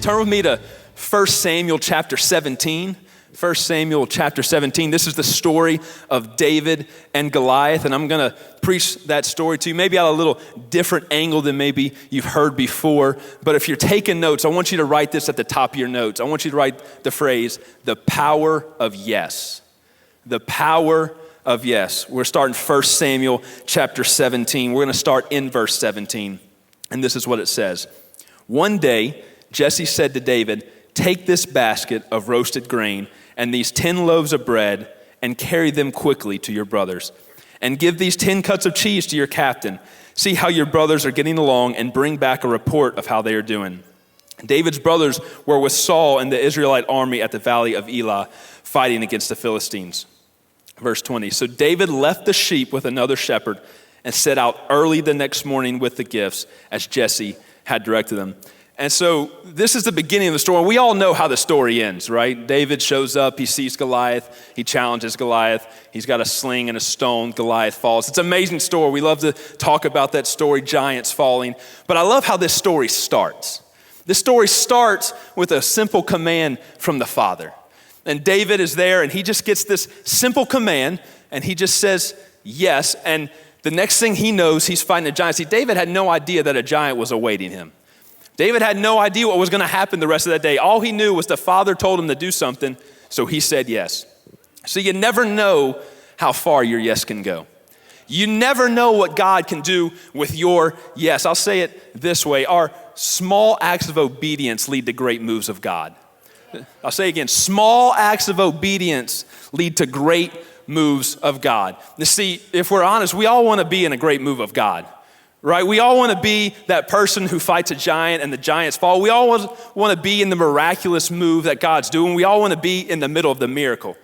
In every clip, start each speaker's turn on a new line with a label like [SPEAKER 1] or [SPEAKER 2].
[SPEAKER 1] turn with me to 1 Samuel chapter 17. 1 Samuel chapter 17. This is the story of David and Goliath, and I'm going to preach that story to you, maybe at a little different angle than maybe you've heard before. But if you're taking notes, I want you to write this at the top of your notes. I want you to write the phrase, the power of yes. The power of yes. We're starting 1 Samuel chapter 17. We're going to start in verse 17, and this is what it says. One day, Jesse said to David, "Take this basket of roasted grain and these 10 loaves of bread and carry them quickly to your brothers. And give these 10 cuts of cheese to your captain. See how your brothers are getting along and bring back a report of how they are doing." David's brothers were with Saul and the Israelite army at the valley of Elah, fighting against the Philistines. Verse 20, so David left the sheep with another shepherd and set out early the next morning with the gifts as Jesse had directed them. And so this is the beginning of the story. We all know how the story ends, right? David shows up, he sees Goliath, he challenges Goliath. He's got a sling and a stone, Goliath falls. It's an amazing story. We love to talk about that story, giants falling. But I love how this story starts. This story starts with a simple command from the Father. And David is there and he just gets this simple command and he just says yes. And the next thing he knows, he's fighting a giant. See, David had no idea that a giant was awaiting him. David had no idea what was going to happen the rest of that day. All he knew was the Father told him to do something, so he said yes. So you never know how far your yes can go. You never know what God can do with your yes. I'll say it this way. Our small acts of obedience lead to great moves of God. I'll say it again. Small acts of obedience lead to great moves of God. Now see, if we're honest, we all want to be in a great move of God. Right? We all want to be that person who fights a giant and the giants fall. We all want to be in the miraculous move that God's doing. We all want to be in the middle of the miracle.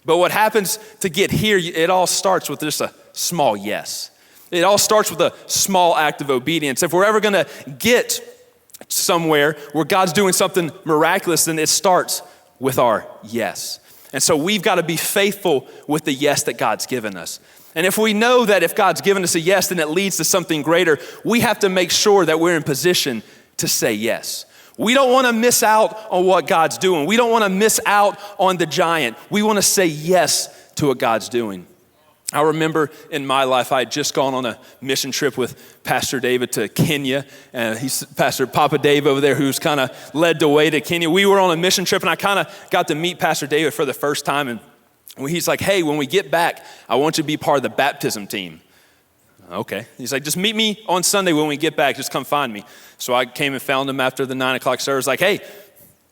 [SPEAKER 1] But what happens to get here, it all starts with just a small yes. It all starts with a small act of obedience. If we're ever going to get somewhere where God's doing something miraculous, then it starts with our yes. And so we've got to be faithful with the yes that God's given us. And if we know that if God's given us a yes, then it leads to something greater, we have to make sure that we're in position to say yes. We don't want to miss out on what God's doing. We don't want to miss out on the giant. We want to say yes to what God's doing. I remember in my life, I had just gone on a mission trip with Pastor David to Kenya. And he's Pastor Papa Dave over there who's kind of led the way to Kenya. We were on a mission trip and I kind of got to meet Pastor David for the first time. And he's like, hey, when we get back, I want you to be part of the baptism team. Okay. He's like, just meet me on Sunday when we get back. Just come find me. So I came and found him after the 9 o'clock service. Like, hey,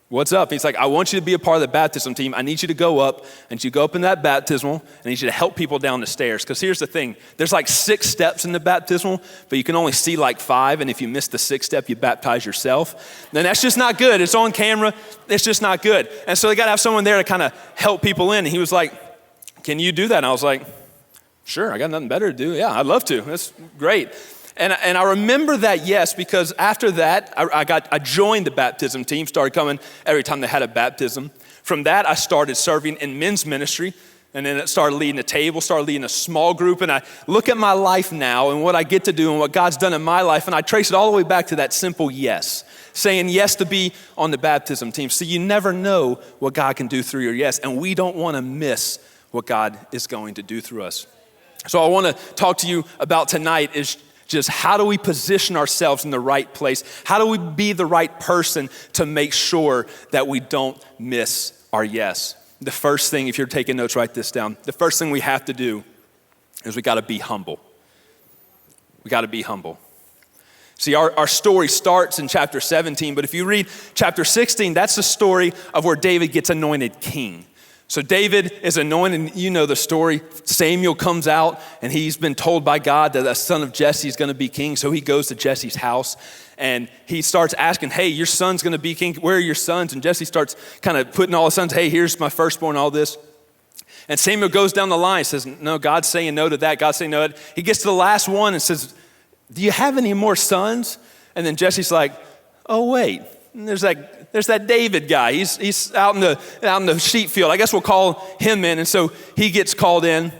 [SPEAKER 1] what's up? He's like, I want you to be a part of the baptism team. I need you to go up and you go up in that baptismal. I need you to help people down the stairs. Because here's the thing. There's like 6 steps in the baptismal, but you can only see like 5. And if you miss the 6th step, you baptize yourself. Then that's just not good. It's on camera. It's just not good. And so they got to have someone there to kind of help people in. And he was like, can you do that? And I was like, sure, I got nothing better to do. Yeah, I'd love to. That's great. And I remember that yes, because after that, I joined the baptism team, started coming every time they had a baptism. From that, I started serving in men's ministry, and then it started leading a table, started leading a small group, and I look at my life now and what I get to do and what God's done in my life, and I trace it all the way back to that simple yes, saying yes to be on the baptism team. So you never know what God can do through your yes, and we don't want to miss what God is going to do through us. So I want to talk to you about tonight is just how do we position ourselves in the right place? How do we be the right person to make sure that we don't miss our yes? The first thing, if you're taking notes, write this down. The first thing we have to do is we got to be humble. We got to be humble. See, our story starts in chapter 17, but if you read chapter 16, that's the story of where David gets anointed king. So David is anointed, you know the story. Samuel comes out and he's been told by God that a son of Jesse is going to be king. So he goes to Jesse's house and he starts asking, hey, your son's going to be king. Where are your sons? And Jesse starts kind of putting all his sons, hey, here's my firstborn, all this. And Samuel goes down the line, says, no, God's saying no to that. God's saying no to that. He gets to the last one and says, do you have any more sons? And then Jesse's like, oh, wait, and there's that David guy. He's out in the sheep field. I guess we'll call him in. And so he gets called in,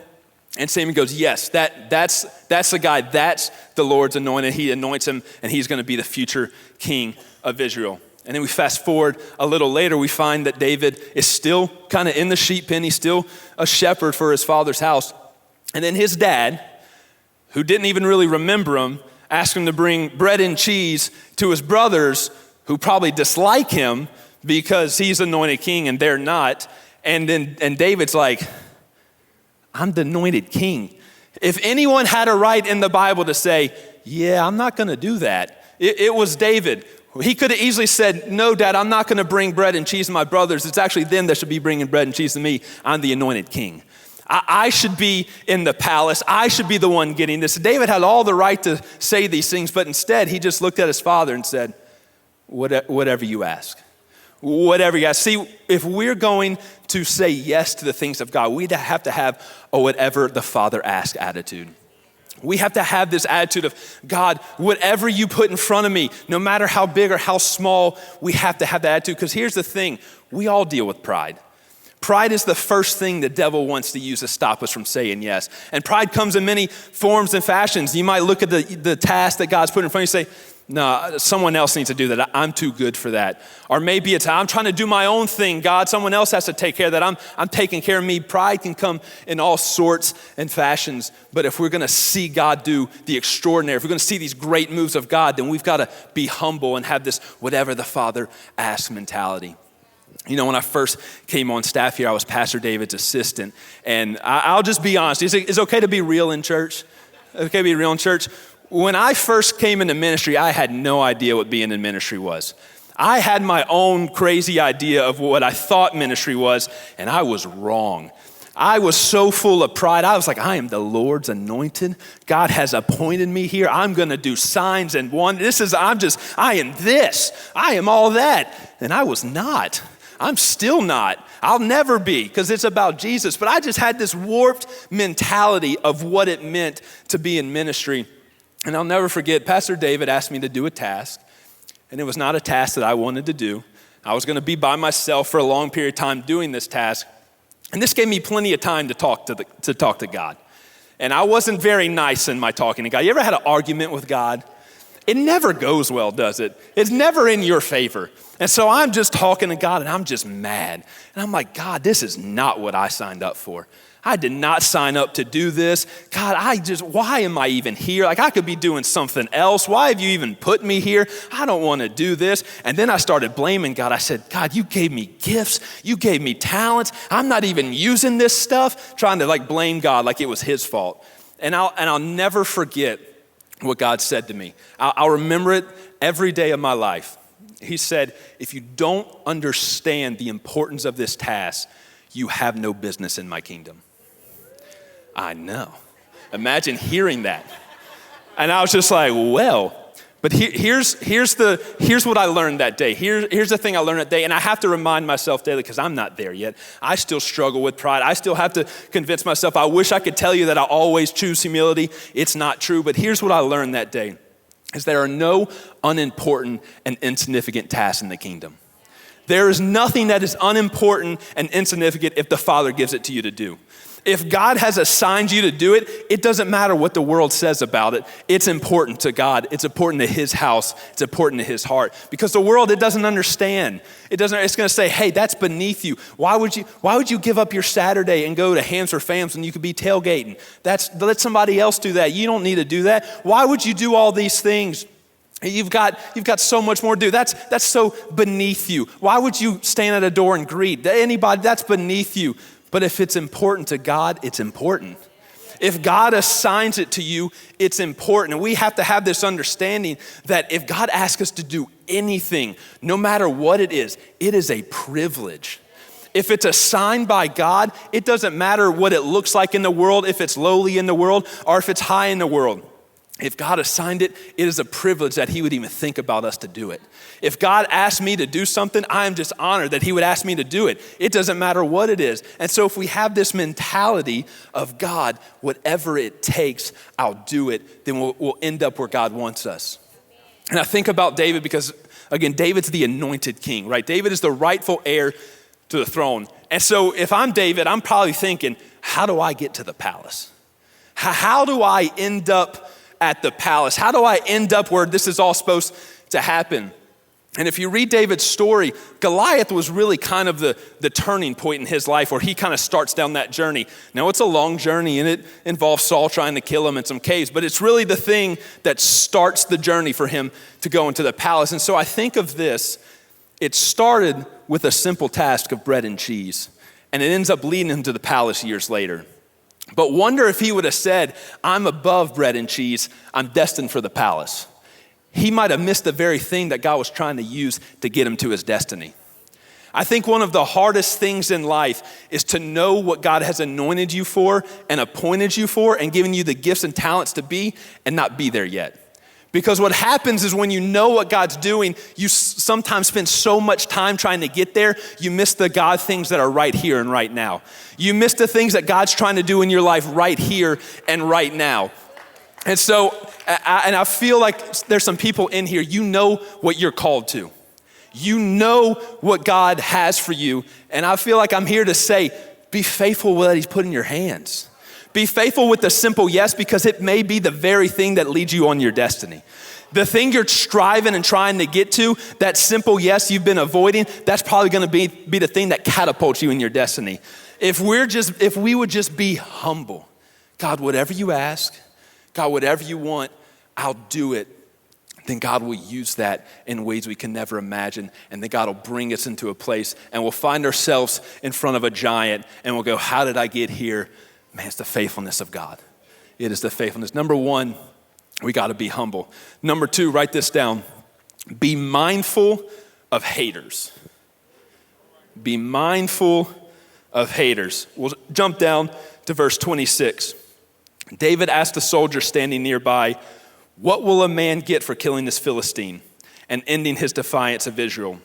[SPEAKER 1] and Samuel goes, yes, that's the guy. That's the Lord's anointed. He anoints him, and he's going to be the future king of Israel. And then we fast forward a little later, we find that David is still kind of in the sheep pen. He's still a shepherd for his father's house. And then his dad, who didn't even really remember him, asked him to bring bread and cheese to his brothers, who probably dislike him because he's anointed king and they're not. And David's like, I'm the anointed king. If anyone had a right in the Bible to say, yeah, I'm not gonna do that, it was David. He could have easily said, no, Dad, I'm not gonna bring bread and cheese to my brothers. It's actually them that should be bringing bread and cheese to me. I'm the anointed king. I should be in the palace. I should be the one getting this. David had all the right to say these things, but instead he just looked at his father and said, whatever you ask. Whatever you ask. See, if we're going to say yes to the things of God, we have to have a whatever the Father asks attitude. We have to have this attitude of, God, whatever you put in front of me, no matter how big or how small, we have to have that attitude. Because here's the thing, we all deal with pride. Pride is the first thing the devil wants to use to stop us from saying yes. And pride comes in many forms and fashions. You might look at the task that God's put in front of you and say, no, someone else needs to do that. I'm too good for that. Or maybe it's, I'm trying to do my own thing. God, someone else has to take care of that. I'm taking care of me. Pride can come in all sorts and fashions. But if we're gonna see God do the extraordinary, if we're gonna see these great moves of God, then we've gotta be humble and have this whatever the Father asks mentality. You know, when I first came on staff here, I was Pastor David's assistant. And I'll just be honest, is it okay to be real in church? Okay to be real in church? When I first came into ministry, I had no idea what being in ministry was. I had my own crazy idea of what I thought ministry was, and I was wrong. I was so full of pride. I was like, I am the Lord's anointed. God has appointed me here. I'm gonna do signs and wonders. I am this. I am all that. And I was not. I'm still not. I'll never be, because it's about Jesus. But I just had this warped mentality of what it meant to be in ministry. And I'll never forget, Pastor David asked me to do a task, and it was not a task that I wanted to do. I was gonna be by myself for a long period of time doing this task. And this gave me plenty of time to talk to God. And I wasn't very nice in my talking to God. You ever had an argument with God? It never goes well, does it? It's never in your favor. And so I'm just talking to God and I'm just mad. And I'm like, God, this is not what I signed up for. I did not sign up to do this. God, why am I even here? Like, I could be doing something else. Why have you even put me here? I don't want to do this. And then I started blaming God. I said, God, you gave me gifts. You gave me talents. I'm not even using this stuff. Trying to blame God like it was his fault. And I'll never forget what God said to me. I'll remember it every day of my life. He said, if you don't understand the importance of this task, you have no business in my kingdom. I know. Imagine hearing that. And I was just like, well, but here's what I learned that day. Here's the thing I learned that day, and I have to remind myself daily because I'm not there yet. I still struggle with pride. I still have to convince myself. I wish I could tell you that I always choose humility. It's not true, but here's what I learned that day, is there are no unimportant and insignificant tasks in the kingdom. There is nothing that is unimportant and insignificant if the Father gives it to you to do. If God has assigned you to do it, it doesn't matter what the world says about it. It's important to God. It's important to his house. It's important to his heart. Because the world, it doesn't understand. It's gonna say, hey, that's beneath you. Why would you give up your Saturday and go to Hams for Fams when you could be tailgating? Let somebody else do that. You don't need to do that. Why would you do all these things? You've got so much more to do. That's so beneath you. Why would you stand at a door and greet anybody? That's beneath you. But if it's important to God, it's important. If God assigns it to you, it's important. And we have to have this understanding that if God asks us to do anything, no matter what it is a privilege. If it's assigned by God, it doesn't matter what it looks like in the world, if it's lowly in the world or if it's high in the world. If God assigned it, it is a privilege that he would even think about us to do it. If God asked me to do something, I am just honored that he would ask me to do it. It doesn't matter what it is. And so if we have this mentality of God, whatever it takes, I'll do it, then we'll end up where God wants us. And I think about David because, again, David's the anointed king, right? David is the rightful heir to the throne. And so if I'm David, I'm probably thinking, how do I get to the palace? How do I end up at the palace? How do I end up where this is all supposed to happen? And if you read David's story, Goliath was really kind of the turning point in his life where he kind of starts down that journey. Now, it's a long journey, and it involves Saul trying to kill him in some caves, but it's really the thing that starts the journey for him to go into the palace. And so I think of this, it started with a simple task of bread and cheese, and it ends up leading him to the palace years later. But wonder if he would have said, I'm above bread and cheese, I'm destined for the palace. He might have missed the very thing that God was trying to use to get him to his destiny. I think one of the hardest things in life is to know what God has anointed you for and appointed you for and given you the gifts and talents to be and not be there yet. Because what happens is when you know what God's doing, you sometimes spend so much time trying to get there, you miss the God things that are right here and right now. You miss the things that God's trying to do in your life right here and right now. And so, I feel like there's some people in here, you know what you're called to. You know what God has for you. And I feel like I'm here to say, be faithful with what he's put in your hands. Be faithful with the simple yes, because it may be the very thing that leads you on your destiny. The thing you're striving and trying to get to, that simple yes you've been avoiding, that's probably gonna be the thing that catapults you in your destiny. If we would just be humble, God, whatever you ask, God, whatever you want, I'll do it. Then God will use that in ways we can never imagine. And then God will bring us into a place and we'll find ourselves in front of a giant and we'll go, how did I get here? Man, it's the faithfulness of God. It is the faithfulness. Number one, we got to be humble. Number two, write this down. Be mindful of haters. Be mindful of haters. We'll jump down to verse 26. David asked the soldier standing nearby, what will a man get for killing this Philistine and ending his defiance of Israel?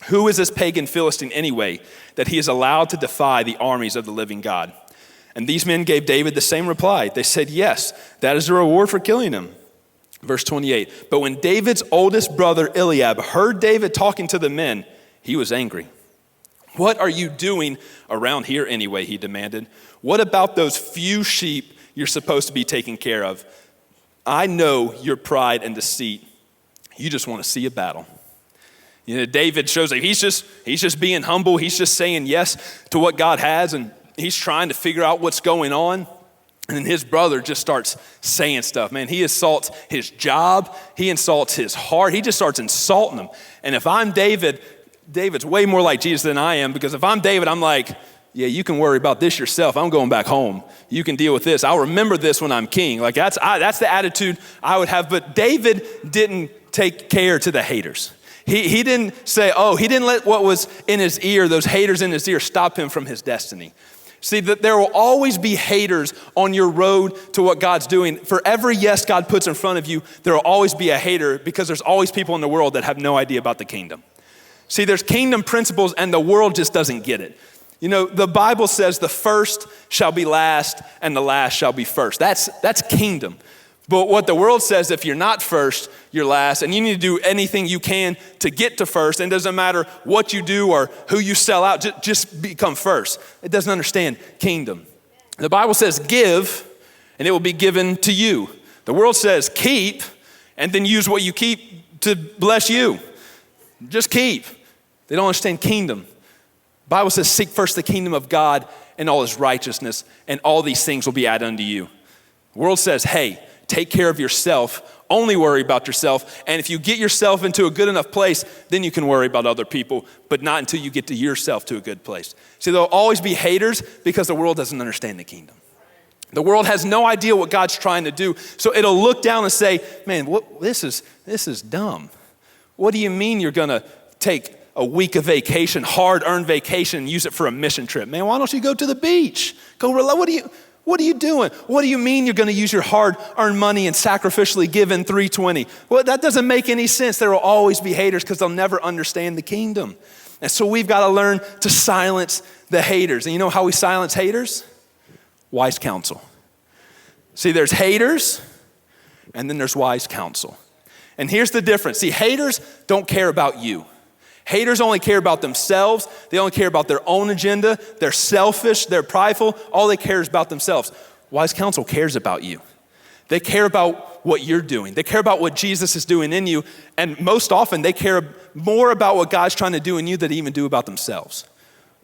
[SPEAKER 1] Who is this pagan Philistine anyway, that he is allowed to defy the armies of the living God? And these men gave David the same reply. They said, yes, that is the reward for killing him. Verse 28, but when David's oldest brother Eliab heard David talking to the men, he was angry. What are you doing around here anyway, he demanded. What about those few sheep you're supposed to be taking care of? I know your pride and deceit. You just want to see a battle. You know, David shows that he's just being humble. He's just saying yes to what God has, and he's trying to figure out what's going on. And then his brother just starts saying stuff. Man, he assaults his job. He insults his heart. He just starts insulting him. And if I'm David, David's way more like Jesus than I am, because if I'm David, I'm like, yeah, you can worry about this yourself. I'm going back home. You can deal with this. I'll remember this when I'm king. Like that's the attitude I would have. But David didn't take care to the haters. He didn't say, he didn't let what was in his ear, those haters in his ear, stop him from his destiny. See, that there will always be haters on your road to what God's doing. For every yes God puts in front of you, there will always be a hater, because there's always people in the world that have no idea about the kingdom. See, there's kingdom principles and the world just doesn't get it. You know, the Bible says the first shall be last and the last shall be first. That's kingdom. But what the world says, if you're not first, you're last, and you need to do anything you can to get to first. And it doesn't matter what you do or who you sell out, just become first. It doesn't understand kingdom. The Bible says give, and it will be given to you. The world says keep, and then use what you keep to bless you. Just keep. They don't understand kingdom. The Bible says seek first the kingdom of God and all his righteousness, and all these things will be added unto you. The world says, hey, take care of yourself, only worry about yourself, and if you get yourself into a good enough place, then you can worry about other people, but not until you get to yourself to a good place. See, there'll always be haters because the world doesn't understand the kingdom. The world has no idea what God's trying to do, so it'll look down and say, man, this is dumb. What do you mean you're gonna take a week of vacation, hard-earned vacation, and use it for a mission trip? Man, why don't you go to the beach? What are you doing? What do you mean you're going to use your hard-earned money and sacrificially give in 320? Well, that doesn't make any sense. There will always be haters because they'll never understand the kingdom. And so we've got to learn to silence the haters. And you know how we silence haters? Wise counsel. See, there's haters, and then there's wise counsel. And here's the difference. See, haters don't care about you. Haters only care about themselves. They only care about their own agenda. They're selfish. They're prideful. All they care is about themselves. Wise counsel cares about you. They care about what you're doing. They care about what Jesus is doing in you. And most often, they care more about what God's trying to do in you than they even do about themselves.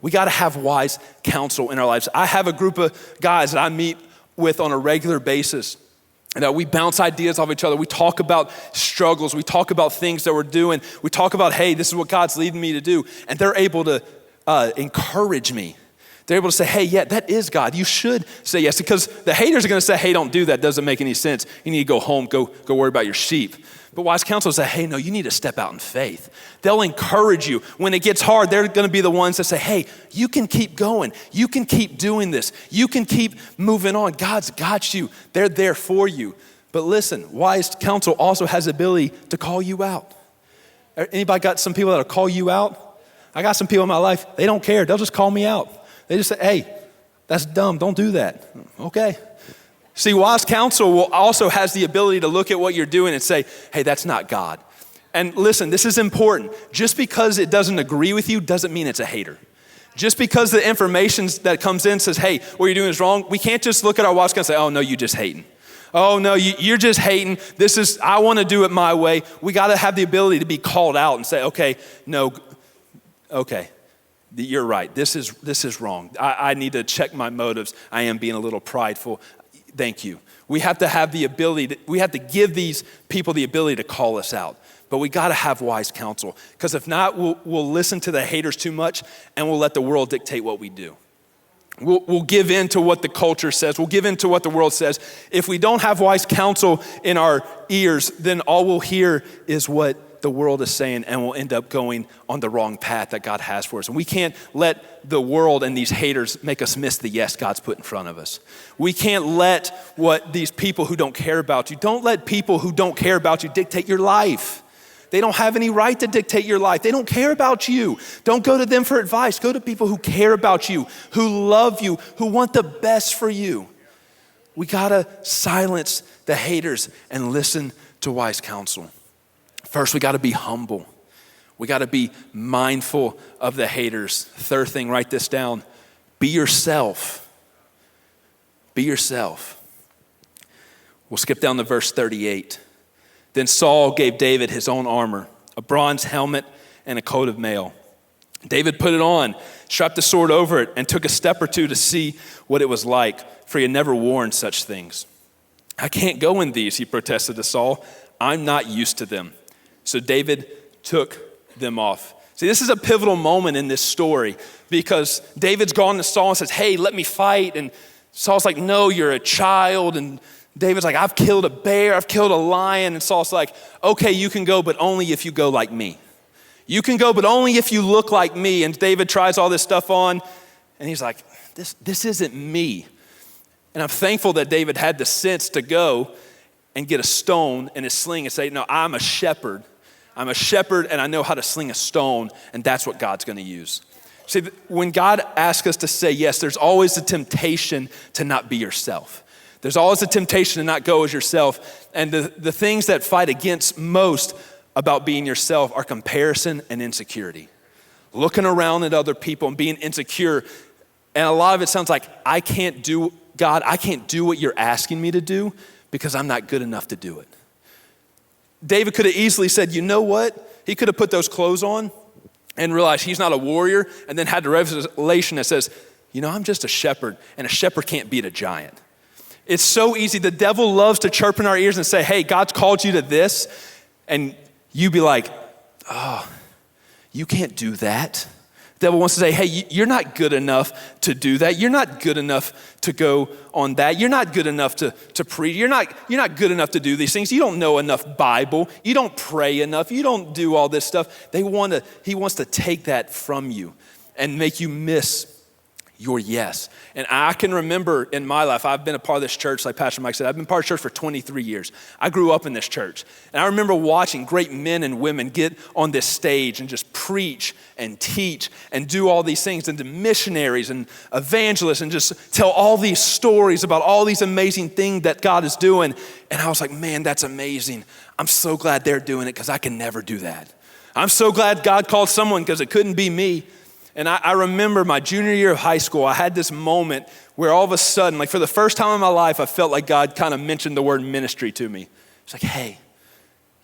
[SPEAKER 1] We got to have wise counsel in our lives. I have a group of guys that I meet with on a regular basis. And we bounce ideas off each other. We talk about struggles. We talk about things that we're doing. We talk about, hey, this is what God's leading me to do. And they're able to encourage me. They're able to say, hey, yeah, that is God. You should say yes. Because the haters are going to say, hey, don't do that. Doesn't make any sense. You need to go home, go worry about your sheep. But wise counsel say, hey, no, you need to step out in faith. They'll encourage you. When it gets hard, they're going to be the ones that say, hey, you can keep going. You can keep doing this. You can keep moving on. God's got you. They're there for you. But listen, wise counsel also has the ability to call you out. Anybody got some people that'll call you out? I got some people in my life, they don't care. They'll just call me out. They just say, hey, that's dumb. Don't do that. Okay. See, wise counsel also has the ability to look at what you're doing and say, hey, that's not God. And listen, this is important. Just because it doesn't agree with you doesn't mean it's a hater. Just because the information that comes in says, hey, what you're doing is wrong, we can't just look at our wise counsel and say, oh, no, you just hating. Oh, no, you're just hating. I want to do it my way. We got to have the ability to be called out and say, okay, no, okay. You're right. This is wrong. I need to check my motives. I am being a little prideful. Thank you. We have to have the ability, we have to give these people the ability to call us out. But we got to have wise counsel. Because if not, we'll listen to the haters too much and we'll let the world dictate what we do. We'll give in to what the culture says. We'll give in to what the world says. If we don't have wise counsel in our ears, then all we'll hear is what the world is saying, and we'll end up going on the wrong path that God has for us. And we can't let the world and these haters make us miss the yes God's put in front of us. We can't let what these people who don't care about you, don't let people who don't care about you dictate your life. They don't have any right to dictate your life. They don't care about you. Don't go to them for advice. Go to people who care about you, who love you, who want the best for you. We gotta silence the haters and listen to wise counsel. First, we got to be humble. We got to be mindful of the haters. Third thing, write this down. Be yourself. Be yourself. We'll skip down to verse 38. Then Saul gave David his own armor, a bronze helmet and a coat of mail. David put it on, strapped the sword over it, and took a step or two to see what it was like, for he had never worn such things. I can't go in these, he protested to Saul. I'm not used to them. So David took them off. See, this is a pivotal moment in this story because David's gone to Saul and says, hey, let me fight. And Saul's like, no, you're a child. And David's like, I've killed a bear, I've killed a lion. And Saul's like, okay, you can go, but only if you go like me. You can go, but only if you look like me. And David tries all this stuff on. And he's like, this isn't me. And I'm thankful that David had the sense to go and get a stone and his sling and say, no, I'm a shepherd. I'm a shepherd and I know how to sling a stone, and that's what God's gonna use. See, when God asks us to say yes, there's always the temptation to not be yourself. There's always the temptation to not go as yourself. And the things that fight against most about being yourself are comparison and insecurity. Looking around at other people and being insecure. And a lot of it sounds like, I can't do what you're asking me to do because I'm not good enough to do it. David could have easily said, you know what? He could have put those clothes on and realized he's not a warrior, and then had the revelation that says, you know, I'm just a shepherd, and a shepherd can't beat a giant. It's so easy. The devil loves to chirp in our ears and say, hey, God's called you to this, and you be like, oh, you can't do that. The devil wants to say, hey, you're not good enough to do that. You're not good enough to go on that. You're not good enough to preach. You're not good enough to do these things. You don't know enough Bible. You don't pray enough. You don't do all this stuff. He wants to take that from you and make you miss your yes. And I can remember in my life, I've been a part of this church, like Pastor Mike said, I've been part of church for 23 years. I grew up in this church. And I remember watching great men and women get on this stage and just preach and teach and do all these things, and the missionaries and evangelists, and just tell all these stories about all these amazing things that God is doing. And I was like, man, that's amazing. I'm so glad they're doing it because I can never do that. I'm so glad God called someone because it couldn't be me. And I remember my junior year of high school, I had this moment where all of a sudden, like for the first time in my life, I felt like God kind of mentioned the word ministry to me. It's like, hey,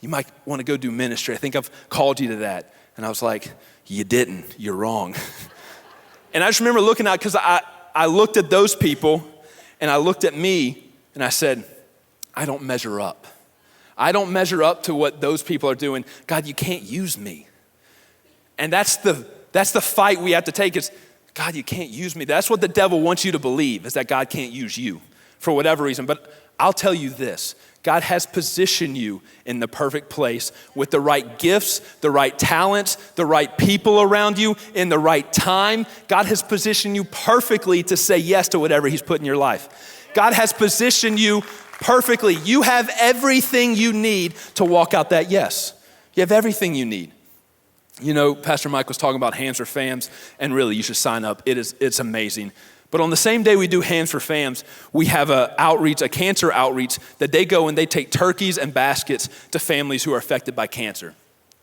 [SPEAKER 1] you might want to go do ministry. I think I've called you to that. And I was like, you didn't, you're wrong. And I just remember looking out, because I looked at those people and I looked at me and I said, I don't measure up. I don't measure up to what those people are doing. God, you can't use me. And that's the fight we have to take is, God, you can't use me. That's what the devil wants you to believe, is that God can't use you for whatever reason. But I'll tell you this, God has positioned you in the perfect place with the right gifts, the right talents, the right people around you in the right time. God has positioned you perfectly to say yes to whatever he's put in your life. God has positioned you perfectly. You have everything you need to walk out that yes. You have everything you need. You know, Pastor Mike was talking about Hands for Fams, and really you should sign up. It's amazing. But on the same day we do Hands for Fams, we have a cancer outreach that they go and they take turkeys and baskets to families who are affected by cancer.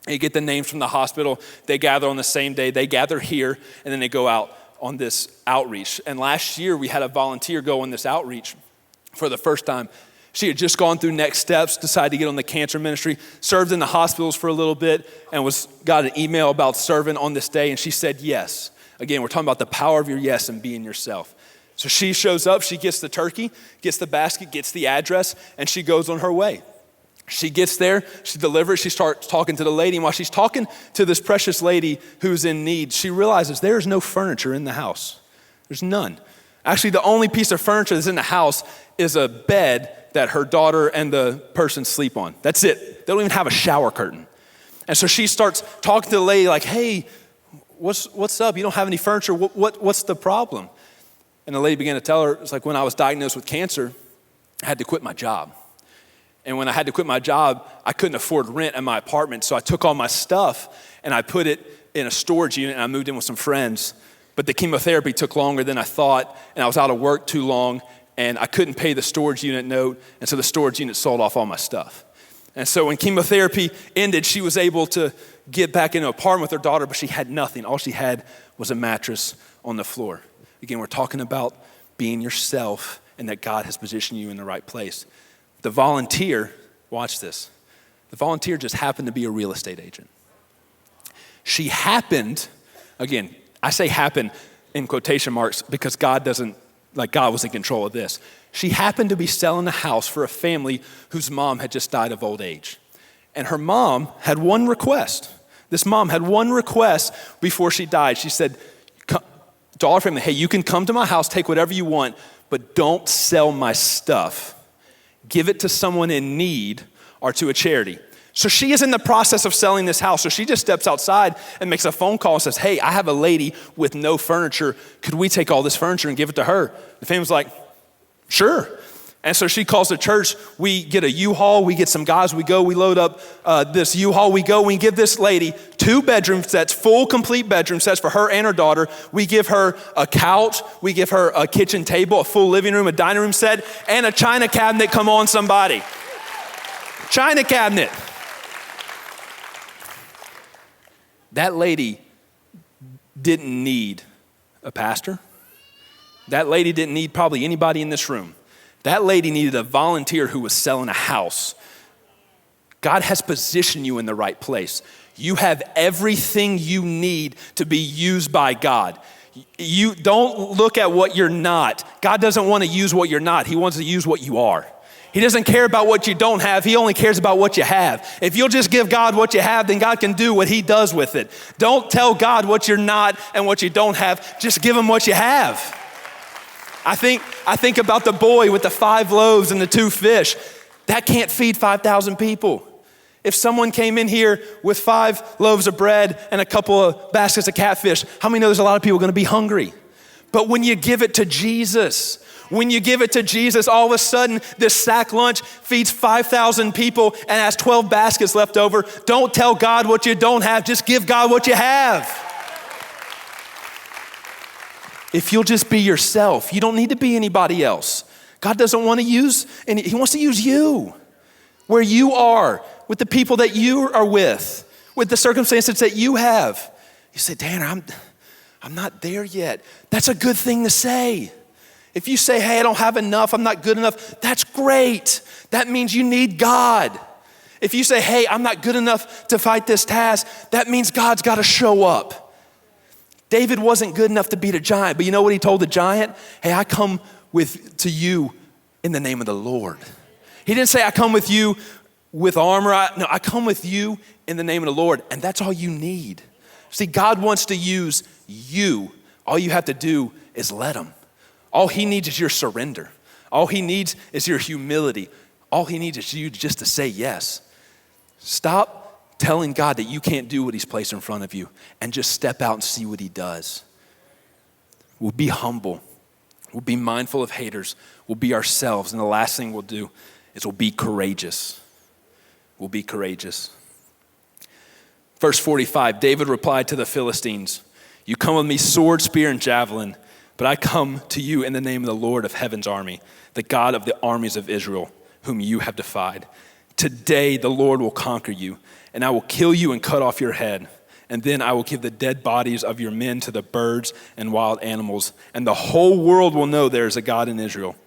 [SPEAKER 1] And you get the names from the hospital. They gather on the same day. They gather here, and then they go out on this outreach. And last year we had a volunteer go on this outreach for the first time. She had just gone through next steps, decided to get on the cancer ministry, served in the hospitals for a little bit, and got an email about serving on this day, and she said yes. Again, we're talking about the power of your yes and being yourself. So she shows up, she gets the turkey, gets the basket, gets the address, and she goes on her way. She gets there, she delivers, she starts talking to the lady, and while she's talking to this precious lady who's in need, she realizes there's no furniture in the house. There's none. Actually, the only piece of furniture that's in the house is a bed that her daughter and the person sleep on. That's it. They don't even have a shower curtain. And so she starts talking to the lady like, hey, what's up? You don't have any furniture. What's the problem? And the lady began to tell her, it's like, when I was diagnosed with cancer, I had to quit my job. And when I had to quit my job, I couldn't afford rent in my apartment. So I took all my stuff and I put it in a storage unit and I moved in with some friends. But the chemotherapy took longer than I thought, and I was out of work too long, and I couldn't pay the storage unit note, and so the storage unit sold off all my stuff. And so when chemotherapy ended, she was able to get back into an apartment with her daughter, but she had nothing. All she had was a mattress on the floor. Again, we're talking about being yourself and that God has positioned you in the right place. The volunteer, watch this, the volunteer just happened to be a real estate agent. She happened, again, I say happen in quotation marks because God was in control of this. She happened to be selling a house for a family whose mom had just died of old age. And her mom had one request. This mom had one request before she died. She said, to all her family, hey, you can come to my house, take whatever you want, but don't sell my stuff. Give it to someone in need or to a charity. So she is in the process of selling this house. So she just steps outside and makes a phone call and says, hey, I have a lady with no furniture. Could we take all this furniture and give it to her? The family's like, sure. And so she calls the church. We get a U-Haul. We get some guys. We load up this U-Haul. We give this lady 2 bedroom sets, full complete bedroom sets for her and her daughter. We give her a couch. We give her a kitchen table, a full living room, a dining room set, and a china cabinet. Come on, somebody. China cabinet. That lady didn't need a pastor. That lady didn't need probably anybody in this room. That lady needed a volunteer who was selling a house. God has positioned you in the right place. You have everything you need to be used by God. You don't look at what you're not. God doesn't want to use what you're not. He wants to use what you are. He doesn't care about what you don't have. He only cares about what you have. If you'll just give God what you have, then God can do what he does with it. Don't tell God what you're not and what you don't have. Just give him what you have. I think about the boy with the 5 loaves and the 2 fish. That can't feed 5,000 people. If someone came in here with 5 loaves of bread and a couple of baskets of catfish, how many know there's a lot of people gonna be hungry? But when you give it to Jesus, all of a sudden, this sack lunch feeds 5,000 people and has 12 baskets left over. Don't tell God what you don't have, just give God what you have. If you'll just be yourself, you don't need to be anybody else. God doesn't want to use, and he wants to use you. Where you are, with the people that you are with the circumstances that you have. You say, Dan, I'm not there yet. That's a good thing to say. If you say, hey, I don't have enough, I'm not good enough, that's great. That means you need God. If you say, hey, I'm not good enough to fight this task, that means God's got to show up. David wasn't good enough to beat a giant, but you know what he told the giant? Hey, I come to you in the name of the Lord. He didn't say, I come with you with armor. I come with you in the name of the Lord, and that's all you need. See, God wants to use you. All you have to do is let him. All he needs is your surrender. All he needs is your humility. All he needs is you just to say yes. Stop telling God that you can't do what he's placed in front of you and just step out and see what he does. We'll be humble. We'll be mindful of haters. We'll be ourselves. And the last thing we'll do is we'll be courageous. We'll be courageous. Verse 45, David replied to the Philistines, you come with me sword, spear, and javelin, but I come to you in the name of the Lord of heaven's army, the God of the armies of Israel, whom you have defied. Today the Lord will conquer you, and I will kill you and cut off your head. And then I will give the dead bodies of your men to the birds and wild animals, and the whole world will know there is a God in Israel.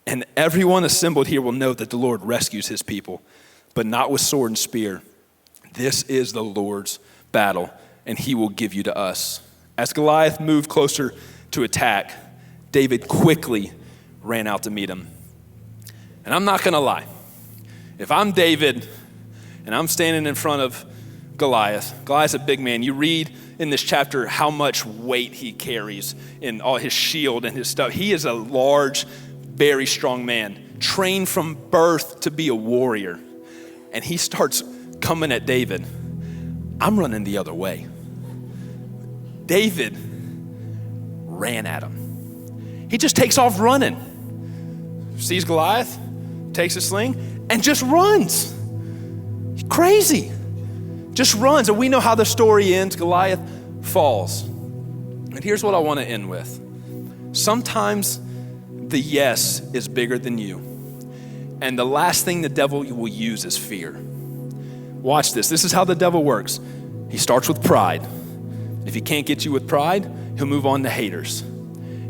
[SPEAKER 1] And everyone assembled here will know that the Lord rescues his people, but not with sword and spear. This is the Lord's battle, and he will give you to us. As Goliath moved closer to attack, David quickly ran out to meet him. And I'm not gonna lie, if I'm David and I'm standing in front of Goliath's a big man. You read in this chapter how much weight he carries in all his shield and his stuff. He is a large, very strong man, trained from birth to be a warrior. And he starts coming at David. I'm running the other way. David ran at him. He just takes off running. Sees Goliath, takes a sling, and just runs. He's crazy. Just runs. And we know how the story ends. Goliath falls. And here's what I want to end with. Sometimes the yes is bigger than you. And the last thing the devil will use is fear. Watch this. This is how the devil works. He starts with pride. If he can't get you with pride, he'll move on to haters.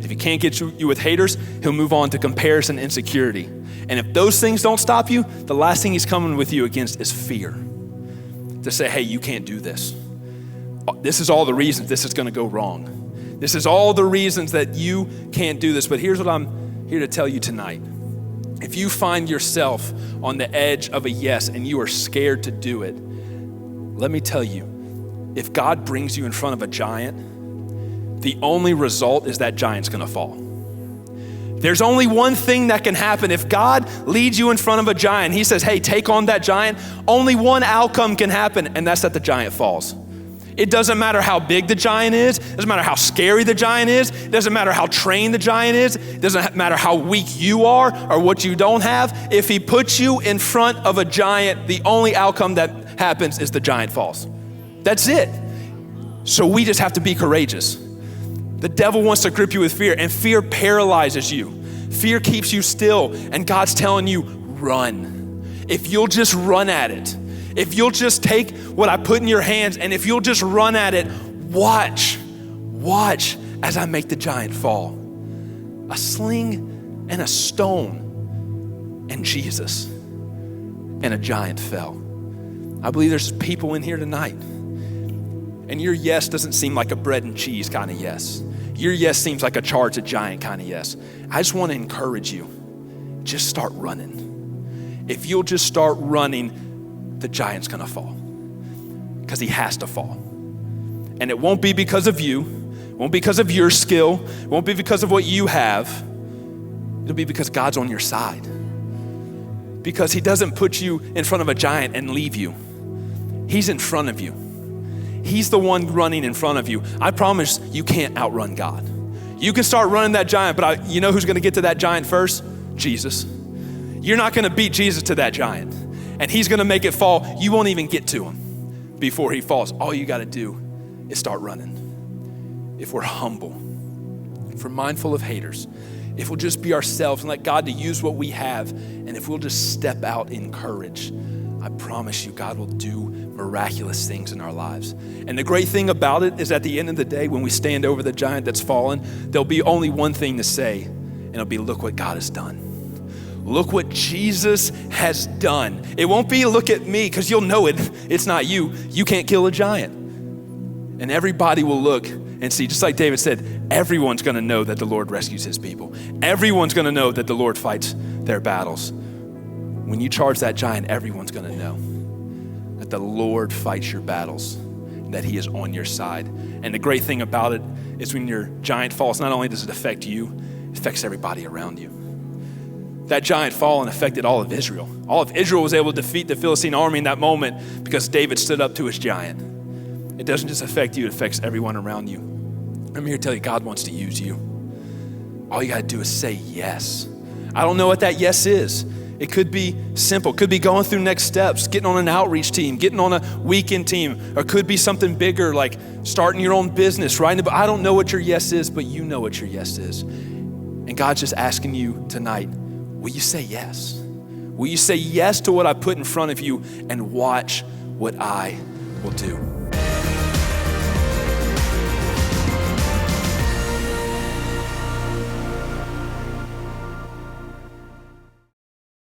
[SPEAKER 1] If he can't get you with haters, he'll move on to comparison, insecurity. And if those things don't stop you, the last thing he's coming with you against is fear. To say, hey, you can't do this. This is all the reasons this is going to go wrong. This is all the reasons that you can't do this. But here's what I'm here to tell you tonight. If you find yourself on the edge of a yes and you are scared to do it, let me tell you, if God brings you in front of a giant, the only result is that giant's gonna fall. There's only one thing that can happen. If God leads you in front of a giant, he says, hey, take on that giant, only one outcome can happen, and that's that the giant falls. It doesn't matter how big the giant is. It doesn't matter how scary the giant is. It doesn't matter how trained the giant is. It doesn't matter how weak you are or what you don't have. If he puts you in front of a giant, the only outcome that happens is the giant falls. That's it. So we just have to be courageous. The devil wants to grip you with fear, and fear paralyzes you. Fear keeps you still, and God's telling you, run. If you'll just run at it, if you'll just take what I put in your hands, and if you'll just run at it, watch as I make the giant fall. A sling and a stone and Jesus, and a giant fell. I believe there's people in here tonight, and your yes doesn't seem like a bread and cheese kind of yes. Your yes seems like a charge a giant kind of yes. I just want to encourage you, just start running. If you'll just start running, the giant's gonna fall, because he has to fall. And it won't be because of you, it won't be because of your skill, it won't be because of what you have. It'll be because God's on your side. Because he doesn't put you in front of a giant and leave you. He's in front of you. He's the one running in front of you. I promise you can't outrun God. You can start running that giant, but you know who's gonna get to that giant first? Jesus. You're not gonna beat Jesus to that giant. And he's gonna make it fall. You won't even get to him before he falls. All you gotta do is start running. If we're humble, if we're mindful of haters, if we'll just be ourselves and let God to use what we have, and if we'll just step out in courage, I promise you God will do miraculous things in our lives. And the great thing about it is at the end of the day, when we stand over the giant that's fallen, there'll be only one thing to say, and it'll be, look what God has done. Look what Jesus has done. It won't be, look at me, because you'll know it's not you. You can't kill a giant. And everybody will look and see, just like David said, everyone's gonna know that the Lord rescues his people. Everyone's gonna know that the Lord fights their battles. When you charge that giant, everyone's gonna know that the Lord fights your battles, and that he is on your side. And the great thing about it is when your giant falls, not only does it affect you, it affects everybody around you. That giant fall affected all of Israel. All of Israel was able to defeat the Philistine army in that moment because David stood up to his giant. It doesn't just affect you, it affects everyone around you. I'm here to tell you, God wants to use you. All you gotta do is say yes. I don't know what that yes is. It could be simple, could be going through next steps, getting on an outreach team, getting on a weekend team, or could be something bigger like starting your own business, writing a book. I don't know what your yes is, but you know what your yes is. And God's just asking you tonight, will you say yes? Will you say yes to what I put in front of you and watch what I will do?